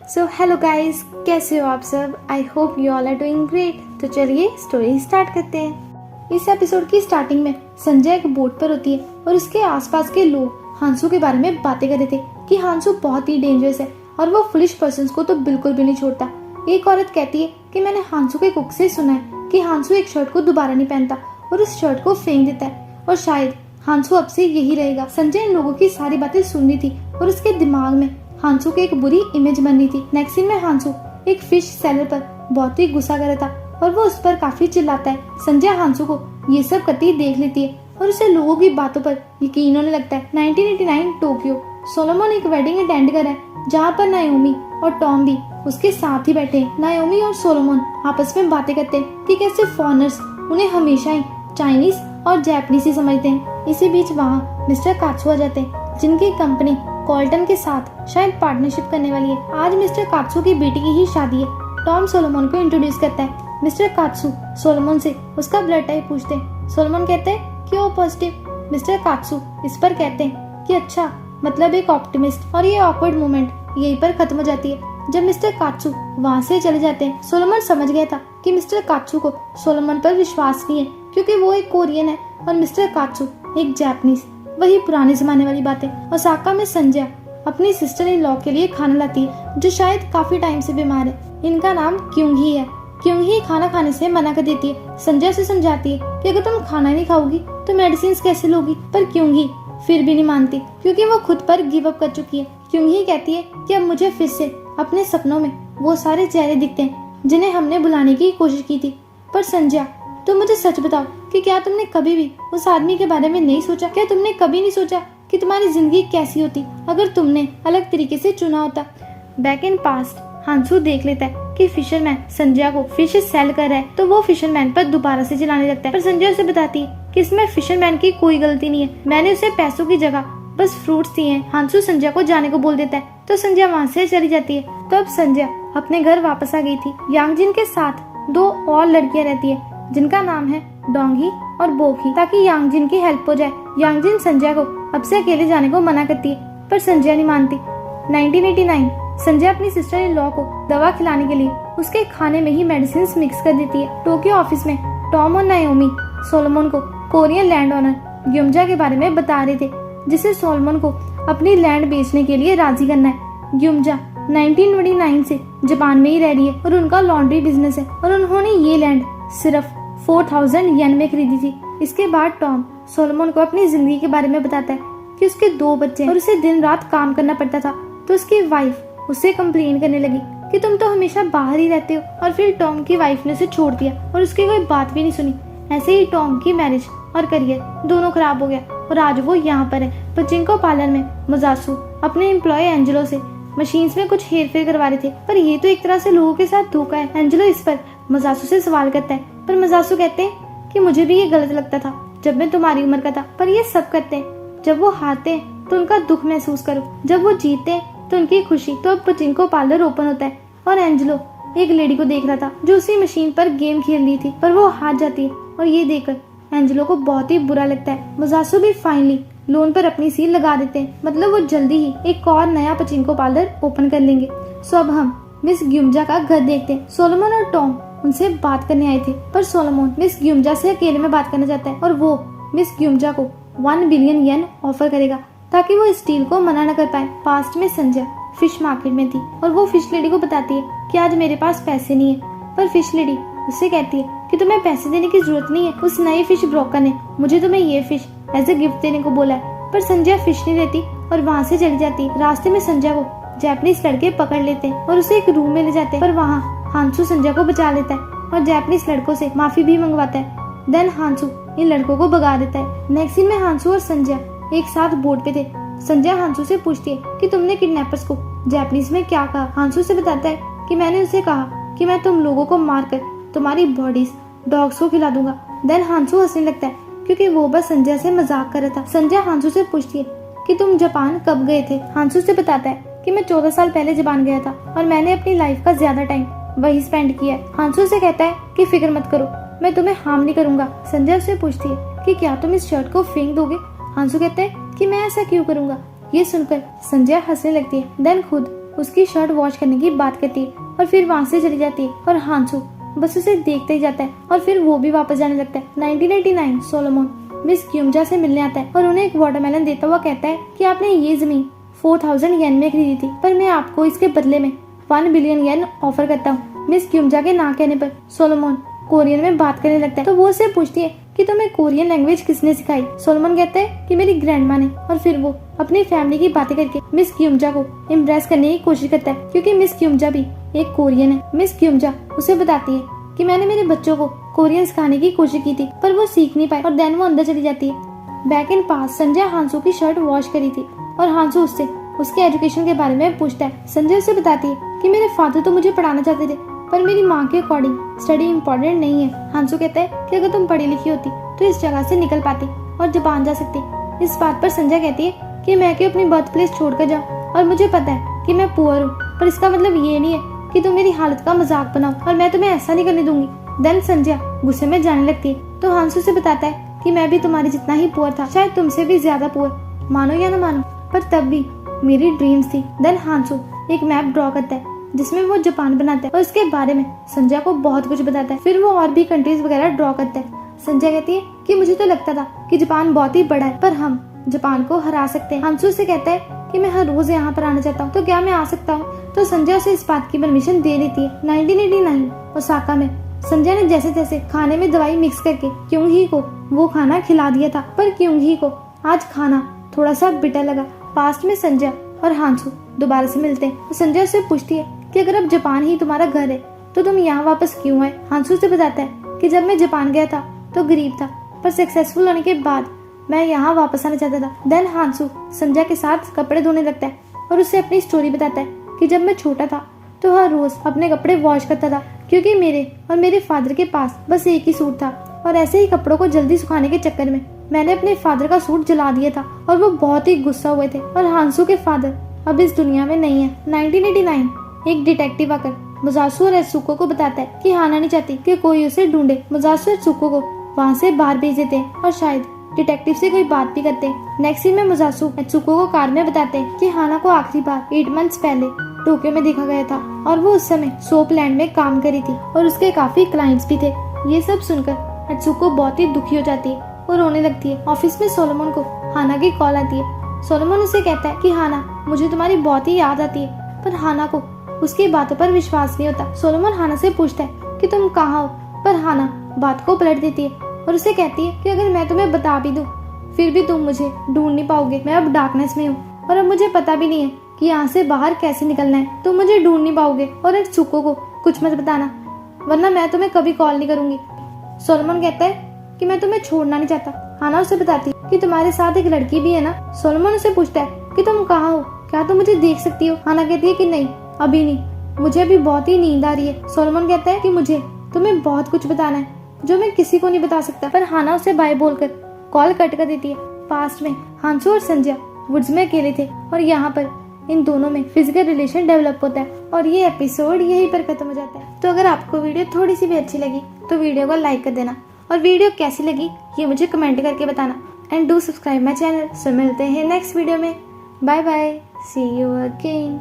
So hello guys, कैसे हो आप सब? I hope you all are doing great. तो चलिए स्टोरी स्टार्ट करते हैं। इस एपिसोड की स्टार्टिंग में संजय एक बोट पर होती है और उसके आसपास के लोग हांसू के बारे में बातें कर रहे थे कि हांसू बहुत ही डेंजरस है और वो फुलिश पर्सन्स को तो बिल्कुल भी नहीं छोड़ता। एक औरत कहती है कि मैंने हांसू के कुक से सुना है कि हांसू एक शर्ट को दोबारा नहीं पहनता और उस शर्ट को फेंक देता है और शायद हांसू अब से यही रहेगा। संजय इन लोगों की सारी बातें सुन रही थी और उसके दिमाग में हांसू की एक बुरी इमेज बन रही थी। नेक्स्ट सीन में हांसू एक फिश सेलर पर बहुत ही गुस्सा कर रहा था और वो उस पर काफी चिल्लाता है। संजय हांसू को ये सब करती देख लेती है और उसे लोगों की बातों पर यकीन होने लगता है। 1989 टोक्यो, सोलोमन एक वेडिंग अटेंड कर रहा है जहाँ पर नायोमी और टॉम भी उसके साथ ही बैठे हैं। नायोमी और सोलोमन आपस में बातें करते हैं कि कैसे फॉरेनर्स उन्हें हमेशा ही चाइनीज और जापानीज ही समझते हैं। इसी बीच वहाँ मिस्टर कात्सु आ जाते हैं जिनकी कंपनी कोल्टन के साथ शायद पार्टनरशिप करने वाली है। आज मिस्टर कात्सु की बेटी की ही शादी है। टॉम सोलोमन को इंट्रोड्यूस करता है। मिस्टर कात्सु सोलोमन से उसका ब्लड टाइप पूछते हैं। सोलोमन कहते हैं कि वो पॉजिटिव। मिस्टर कात्सु इस पर कहते हैं कि अच्छा, मतलब एक ऑप्टिमिस्ट। और ये ऑकवर्ड मोमेंट यहीं पर खत्म हो जाती है जब मिस्टर कात्सु वहाँ से चले जाते हैं। सोलोमन समझ गया था कि मिस्टर कात्सु को सोलोमन पर विश्वास नहीं है क्योंकि वो एक कोरियन है और मिस्टर कात्सु एक जापानीज। वही पुराने जमाने वाली बातें। ओसाका में संजय अपनी सिस्टर इन लॉ के लिए खाना लाती है जो शायद काफी टाइम से बीमार है। इनका नाम क्योंगी है। क्योंगी खाना खाने से मना कर देती है। संजय से समझाती है कि अगर तुम खाना नहीं खाओगी तो मेडिसिन कैसे लोगी, पर क्योंगी फिर भी नहीं मानती क्योंकि वो खुद पर गिव अप कर चुकी है। क्योंगी कहती है कि अब मुझे फिर से अपने सपनों में वो सारे चेहरे दिखते हैं जिन्हें हमने भुलाने की कोशिश की थी। पर संजय, तो मुझे सच बताओ कि क्या तुमने कभी भी उस आदमी के बारे में नहीं सोचा? क्या तुमने कभी नहीं सोचा कि तुम्हारी जिंदगी कैसी होती अगर तुमने अलग तरीके से चुना होता? बैक इन पास्ट हांसू देख लेता है कि फिशरमैन संजय को फिश सेल कर रहा है तो वो फिशरमैन पर दोबारा से चिल्लाने लगता है। पर संजय उसे बताती है कि इसमें फिशरमैन की कोई गलती नहीं है, मैंने उसे पैसों की जगह बस फ्रूट्स दिए हैं। हांसू संजय को जाने को बोल देता है तो संजय वहाँ से चली जाती है। तो अब संजय अपने घर वापस आ गई थी। यांगजिन के साथ दो और लड़कियां रहती है जिनका नाम है डोंगी और बोकी, ताकि यांगजिन की हेल्प हो जाए। यांगजिन संजय को अब से अकेले जाने को मना करती है पर संजय नहीं मानती। 1989 संजय अपनी सिस्टर इन लॉ को दवा खिलाने के लिए उसके खाने में ही मेडिसिन मिक्स कर देती है। टोक्यो ऑफिस में टॉम और नायोमी सोलोमन को कोरियन लैंड ओनर ग्युमजा के बारे में बता रहे थे जिसे सोलोमन को अपनी लैंड बेचने के लिए राजी करना है। ग्युमजा 1929 से जापान में ही रह रही है और उनका लॉन्ड्री बिजनेस है और उन्होंने ये लैंड सिर्फ 4000 येन में खरीदी थी। इसके बाद टॉम सोलोमन को अपनी जिंदगी के बारे में बताता है कि उसके 2 बच्चे और उसे दिन रात काम करना पड़ता था। तो उसकी वाइफ उससे कंप्लेन करने लगी कि तुम तो हमेशा बाहर ही रहते हो। और फिर टॉम की वाइफ ने उसे छोड़ दिया और उसकी कोई बात भी नहीं सुनी। ऐसे ही टॉम की मैरिज और करियर दोनों खराब हो गया और आज वो यहाँ पर है पचिंको पार्लर में। मजासू अपने एम्प्लॉय एंजेलो से मशीन्स में कुछ हेर फेर करवा रहे थे पर ये तो एक तरह से लोगों के साथ धोखा है। एंजेलो इस पर मजासू से सवाल करता है पर मजासू कहते हैं कि मुझे भी ये गलत लगता था जब मैं तुम्हारी उम्र का था, पर ये सब करते हैं। जब वो हारते हैं तो उनका दुख महसूस करो, जब वो जीतते हैं तो उनकी खुशी। तो अब पचिंको पार्लर ओपन होता है और एंजेलो एक लेडी को देख रहा था जो उसी मशीन पर गेम खेल रही थी पर वो हार जाती है और ये देखकर एंजेलो को बहुत ही बुरा लगता है। मजासू भी फाइनली लोन पर अपनी सील लगा देते हैं, मतलब वो जल्दी ही एक और नया पचिंको पार्लर ओपन कर लेंगे। सो अब हम मिस ग्युमजा का घर देखते हैं। सोलोमन और टॉम उनसे बात करने आए थे पर सोलोमन मिस ग्युमजा से अकेले में बात करना चाहता है और वो मिस ग्युमजा को 1 बिलियन येन ऑफर करेगा ताकि वो इस डील को मना न कर पाए। पास्ट में संजय फिश मार्केट में थी और वो फिश लेडी को बताती है कि आज मेरे पास पैसे नहीं है, पर फिश लेडी उससे कहती है कि तुम्हें पैसे देने की जरूरत नहीं है, उस नए फिश ब्रोकर ने मुझे तुम्हें ये फिश एज ए गिफ्ट देने को बोला है। पर संजय फिश नहीं देती और वहाँ से चली जाती है। रास्ते में संजय को जापानीज लड़के पकड़ लेते हैं और उसे एक रूम में ले जाते हैं, पर वहाँ हांसू संजय को बचा लेता है और जापानीज लड़कों से माफी भी मंगवाता है। देन हांसू इन लड़कों को भगा देता है। नेक्स्ट सीन में हांसू और संजय एक साथ बोट पे थे। संजय हांसू से पूछती है कि तुमने किडनैपर्स को जापानीज में क्या कहा। हांसू से बताता है कि मैंने उसे कहा कि मैं तुम लोगों को मारकर तुम्हारी बॉडीज डॉग्स को खिला दूंगा। देन हांसू हंसने लगता है क्योंकि वो बस संजय से मजाक कर रहा था। संजय हांसू से पूछती है कि तुम जापान कब गए थे। हांसू से बताता है कि मैं 14 साल पहले जापान गया था और मैंने अपनी लाइफ का ज्यादा टाइम वही स्पेंड किया है। हांसू से कहता है कि फिक्र मत करो, मैं तुम्हें हार्म नहीं करूंगा। संजय उससे पूछती है कि क्या तुम इस शर्ट को फेंक दोगे। हांसू कहता है कि मैं ऐसा क्यों करूंगा। ये सुनकर संजय हंसने लगती है। देन खुद उसकी शर्ट वॉश करने की बात करती है और फिर वहाँ से चली जाती है और हांसू बस उसे देखते ही जाता है और फिर वो भी वापस जाने लगता है। 1989 सोलोमन मिस क्यूमजा से मिलने आता है और उन्हें एक वाटरमेलन देता हुआ कहता है कि आपने ये जमीन 4000 येन में खरीदी थी, पर मैं आपको इसके बदले में 1 बिलियन येन ऑफर करता हूँ। मिस क्यूमजा के ना कहने पर सोलोमन कोरियन में बात करने लगता है, तो वो उससे पूछती है कि तुम्हें कोरियन लैंग्वेज किसने सिखाई। सोलोमन कहता है कि मेरी ग्रैंडमा ने, और फिर वो अपनी फैमिली की बातें करके मिस क्यूमजा को इम्प्रेस करने की कोशिश करता है, क्योंकि मिस क्यूमजा भी एक कोरियन है। मिस क्यूमजा उसे बताती है कि मैंने मेरे बच्चों को कोरियन सिखाने की कोशिश की थी, पर वो सीख नहीं पाए, और देन वो अंदर चली जाती है। बैक इन पास संजय हांसू की शर्ट वॉश करी थी और हांसू उससे उसके एजुकेशन के बारे में पूछता है। संजय उसे बताती है कि मेरे फादर तो मुझे पढ़ाना चाहते थे, पर मेरी माँ के अकॉर्डिंग स्टडी इम्पोर्टेंट नहीं है। हांसू कहता है कि अगर तुम पढ़ी लिखी होती तो इस जगह से निकल पाती और जापान जा सकती। इस बात पर संजय कहती है कि मैं क्यों अपनी बर्थ प्लेस छोड़कर जाऊँ, और मुझे पता है कि मैं पुअर हूँ, पर इसका मतलब ये नहीं है कि तुम मेरी हालत का मजाक बनाओ, और मैं तुम्हें ऐसा नहीं करने दूंगी। देन संजय गुस्से में जाने लगती है, तो हांसू से बताता है कि मैं भी तुम्हारे जितना ही पुअर था, शायद तुमसे भी ज्यादा पुअर, मानो या ना मानो, पर तब भी मेरी ड्रीम्स थी। देन हांसू एक मैप ड्रॉ करता है जिसमें वो जापान बनाता है और उसके बारे में संजय को बहुत कुछ बताता है। फिर वो और भी कंट्रीज वगैरह ड्रॉ करता है। संजय कहती है कि मुझे तो लगता था कि जापान बहुत ही बड़ा है, पर हम जापान को हरा सकते हैं। हांसू से कहता है कि मैं हर रोज यहाँ पर आना चाहता हूँ, तो क्या मैं आ सकता हूँ। तो संजय उसे इस बात की परमिशन दे देती है। 1989 ओसाका में संजय ने जैसे तैसे खाने में दवाई मिक्स करके क्योंगी को वो खाना खिला दिया था, पर क्योंगी को आज खाना थोड़ा सा बिटर लगा। पास्ट में संजय और हांसू दोबारा से मिलते हैं। तो संजय उससे पूछती है कि अगर अब जापान ही तुम्हारा घर है तो तुम यहाँ वापस क्यों आए। हांसू से बताता है कि जब मैं जापान गया था तो गरीब था, पर सक्सेसफुल होने के बाद मैं यहाँ वापस आना चाहता था। देन हांसू संजय के साथ कपड़े धोने लगता है और उससे अपनी स्टोरी बताता है कि जब मैं छोटा था तो हर रोज अपने कपड़े वॉश करता था, क्योंकि मेरे और मेरे फादर के पास बस एक ही सूट था, और ऐसे ही कपड़ों को जल्दी सुखाने के चक्कर में मैंने अपने फादर का सूट जला दिया था, और वो बहुत ही गुस्सा हुए थे। और हांसू के फादर अब इस दुनिया में नहीं है। 1989 एक डिटेक्टिव आकर मुजासु और एत्सुको को बताता है कि हाना नहीं चाहती कि कोई उसे ढूंढे। मुजासु एत्सुको को वहाँ से बाहर भेज देते हैं और शायद डिटेक्टिव से कोई बात भी करते हैं। नेक्स्ट सीन में मुजासु एत्सुको को कार में बताते हैं कि हाना को आखिरी बार 8 मंथ्स पहले टोक्यो में देखा गया था, और वो उस समय सोप लैंड में काम करी थी और उसके काफी क्लाइंट्स भी थे। ये सब सुनकर एत्सुको बहुत ही दुखी हो जाती है और रोने लगती है। ऑफिस में सोलोमन को हाना की कॉल आती है। सोलोमन उसे कहता है कि हाना मुझे तुम्हारी बहुत ही याद आती है, पर हाना को उसकी बातों पर विश्वास नहीं होता। सोलोमन हाना से पूछता है कि तुम कहाँ हो, पर हाना बात को पलट देती है और उसे कहती है कि अगर मैं तुम्हें बता भी दूं फिर भी तुम मुझे ढूंढ नहीं पाओगे। मैं अब डार्कनेस में हूँ और अब मुझे पता भी नहीं है कि यहाँ से बाहर कैसे निकलना है। तुम मुझे ढूंढ नहीं पाओगे और एत्सुको को कुछ मत बताना, वरना मैं तुम्हें कभी कॉल नहीं करूंगी। सोलोमन कहता है कि मैं तुम्हें छोड़ना नहीं चाहता। हाना उसे बताती है कि तुम्हारे साथ एक लड़की भी है ना। सोलोमन उसे पूछता है कि तुम कहाँ हो, क्या तुम मुझे देख सकती हो। हाना कहती है कि नहीं, अभी नहीं, मुझे अभी बहुत ही नींद आ रही है। सोलोमन कहता है कि मुझे तुम्हें बहुत कुछ बताना है जो मैं किसी को नहीं बता सकता, पर हाना उसे बाय बोलकर कॉल कट कर देती है। पास्ट में हांसू और संजय वुड्स में अकेले थे और यहाँ पर इन दोनों में फिजिकल रिलेशन डेवलप होता है और ये एपिसोड यहीं पर खत्म हो जाता है। तो अगर आपको वीडियो थोड़ी सी भी अच्छी लगी तो वीडियो को लाइक कर देना, और वीडियो कैसी लगी ये मुझे कमेंट करके बताना, and do subscribe my channel. So मिलते हैं नेक्स्ट वीडियो में। Bye bye, see you again.